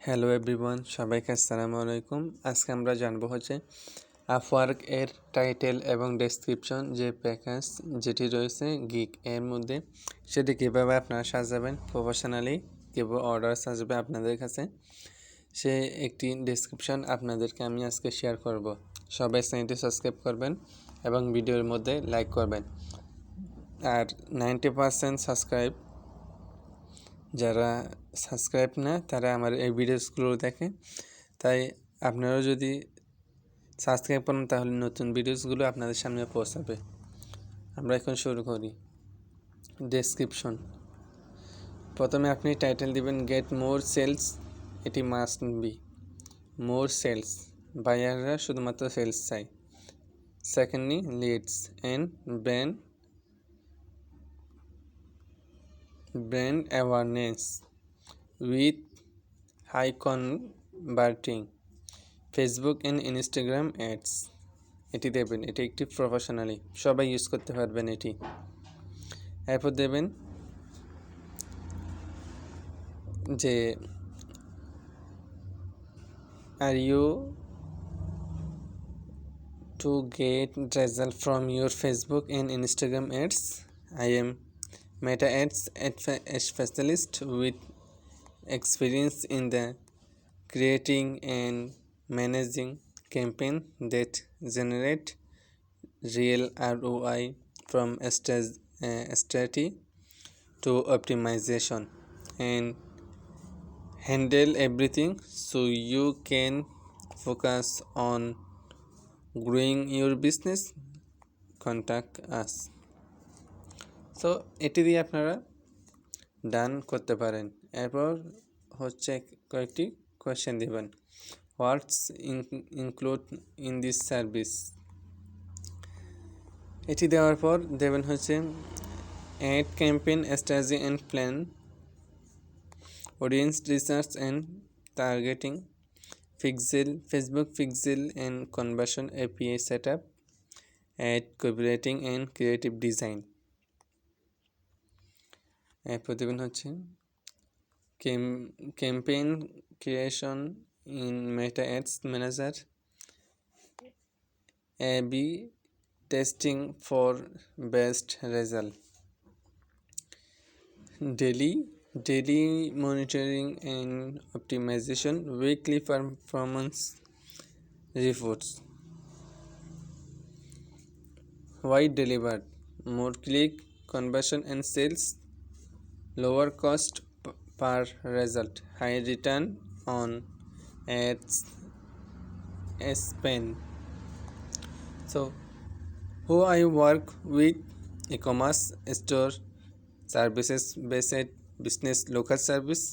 Hello everyone, সবাইকে আসসালামু আলাইকুম। আজকে আমরা জানবো আপওয়ার্ক এর টাইটেল এবং ডেসক্রিপশন যে প্যাকেজ যেটি রয়েছে গিগ এর মধ্যে সেটি কীভাবে আপনারা সাজাবেন, প্রফেশনালি কীভাবে অর্ডার আসবে আপনাদের কাছে, সে একটি ডেসক্রিপশন আপনাদেরকে আমি আজকে শেয়ার করব। সবাই চ্যানেলটি সাবস্ক্রাইব করবেন এবং ভিডিওর মধ্যে লাইক করবেন। আর 90% সাবস্ক্রাইব, যারা সাবস্ক্রাইব না তারা আমার এই ভিডিওসগুলো দেখে, তাই আপনারাও যদি সাবস্ক্রাইব করেন তাহলে নতুন ভিডিওসগুলো আপনাদের সামনে পৌঁছাবে। আমরা এখন শুরু করি। ডেসক্রিপশন, প্রথমে আপনি টাইটেল দিবেন গেট মোর সেলস, এটি মাস্ট বি মোর সেলস, বায়াররা শুধুমাত্র সেলস চাই। Secondly leads and brand awareness with high converting Facebook and Instagram ads, এটি দেবেন। এটি একটি প্রফেশনালি সবাই ইউজ করতে পারবেন এটি। এরপর দেবেন যে are you to get result from your Facebook and Instagram ads, I am Meta Ads specialist with experience in the creating and managing campaign that generate real ROI from strategy to optimization and handle everything so you can focus on growing your business. Contact us. So এটি দিয়ে আপনারা ডান করতে পারেন। এরপর কয়েকটি question দিবেন। What's include in this service, এটি দেওয়ার পর দেবেন ad campaign strategy and plan, audience research and targeting, Facebook pixel and conversion API set up, ad copywriting and creative design. এরপর দেবেন campaign creation in Meta ads manager, A/B testing for best result, daily monitoring and optimisation, weekly performance reports. Why delivered? More click, conversion and sales, lower cost per result, high return on ads spend. So who I work with, e-commerce store services based business, local service,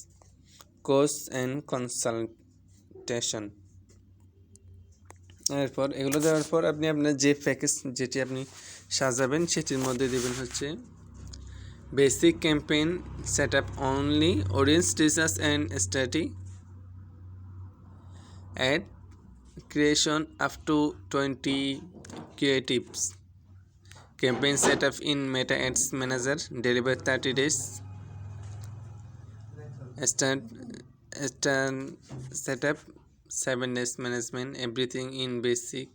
course and consultation. এরপর এগুলো দেওয়ার পর আপনি আপনার যে package যেটি আপনি সাজাবেন সেটির মধ্যে দেবেন basic campaign set up only, audience research and strategy, ad creation up to 20 creatives, campaign setup in Meta Ads Manager, deliver 30 days, start setup 7 days, management everything in basic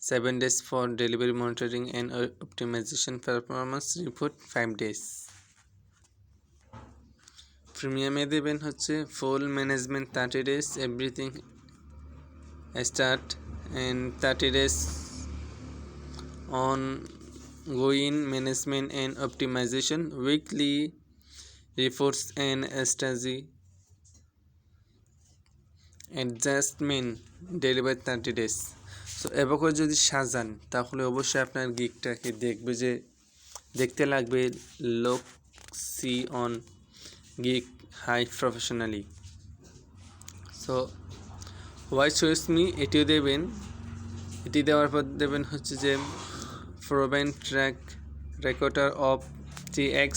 7 days, for delivery monitoring and optimization, performance report 5 days. প্রিমিয়ামে দেবেন ফুল management 30 days, everything start and 30 days on going management and optimization, weekly reports and strategy adjustment, deliver 30 days. So এভাবে যদি সাজান তাহলে অবশ্যই আপনার গিগটাকে দেখতে লাগবে লোক see on gig high professionally. So why choose me, এটিও দেবেন। এটি দেওয়ার পর দেবেন proven track recorder of 3x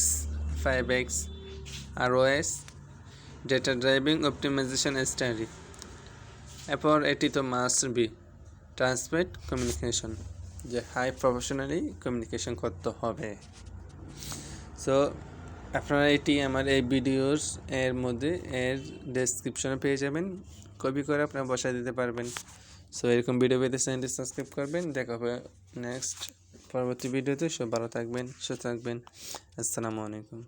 5x ROS, data driving optimisation strategy. এরপর এটি তো মাস্ট বি ট্রান্সলেট কমিউনিকেশন, যে হাই প্রফেশনালি কমিউনিকেশন করতে হবে। সো আপনারা এটি আমার এই ভিডিওর এর মধ্যে এর ডেসক্রিপশনে পেয়ে যাবেন, কপি করে আপনারা বসায় দিতে পারবেন। সো এরকম ভিডিও পেতে চ্যানেলটি সাবস্ক্রাইব করবেন। দেখা হবে নেক্সট পরবর্তী ভিডিওতে। সব ভালো থাকবেন, সুস্থ থাকবেন। আসসালামু আলাইকুম।